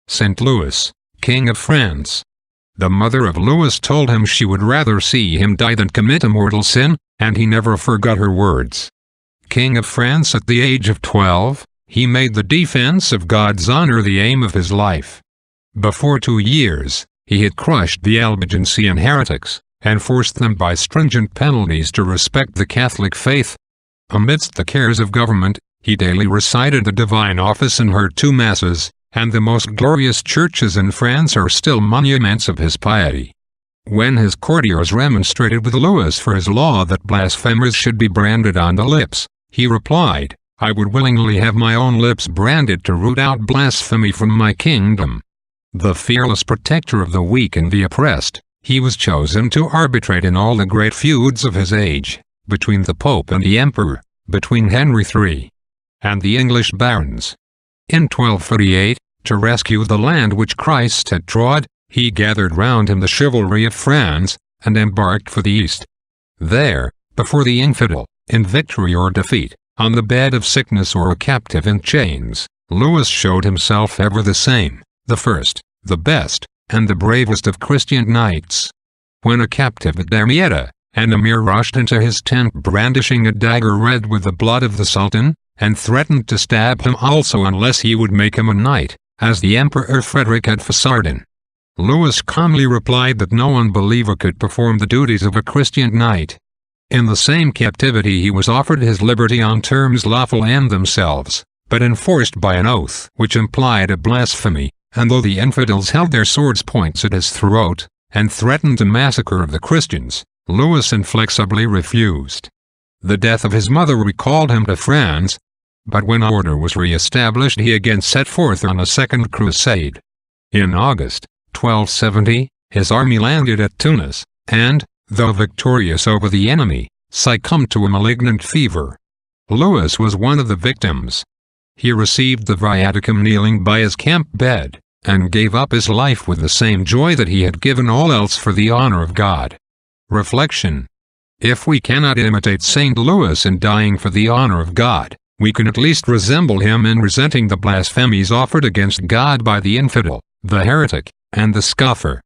St. Louis, King of France. The mother of Louis told him she would rather see him die than commit a mortal sin, and he never forgot her words. King of France at the age of 12, he made the defense of God's honor the aim of his life. Before 2 years, he had crushed the Albigensian heretics, and forced them by stringent penalties to respect the Catholic faith. Amidst the cares of government, he daily recited the divine office and heard 2 masses, and the most glorious churches in France are still monuments of his piety. When his courtiers remonstrated with Louis for his law that blasphemers should be branded on the lips, he replied, "I would willingly have my own lips branded to root out blasphemy from my kingdom." The fearless protector of the weak and the oppressed, he was chosen to arbitrate in all the great feuds of his age, between the Pope and the Emperor, between Henry III and the English barons. In 1238, to rescue the land which Christ had trod, he gathered round him the chivalry of France, and embarked for the East. There, before the infidel, in victory or defeat, on the bed of sickness or a captive in chains, Louis showed himself ever the same, the first, the best, and the bravest of Christian knights. When a captive at Damietta, an emir rushed into his tent brandishing a dagger red with the blood of the Sultan, and threatened to stab him also unless he would make him a knight, as the Emperor Frederick had for Sardin. Louis calmly replied that no unbeliever could perform the duties of a Christian knight. In the same captivity he was offered his liberty on terms lawful in themselves, but enforced by an oath which implied a blasphemy, and though the infidels held their swords points at his throat, and threatened a massacre of the Christians, Louis inflexibly refused. The death of his mother recalled him to France, but when order was re-established he again set forth on a second crusade. In August 1270, his army landed at Tunis, and, though victorious over the enemy, succumbed to a malignant fever. Louis was one of the victims. He received the viaticum kneeling by his camp bed, and gave up his life with the same joy that he had given all else for the honor of God. Reflection. If we cannot imitate St. Louis in dying for the honor of God, we can at least resemble him in resenting the blasphemies offered against God by the infidel, the heretic, and the scoffer.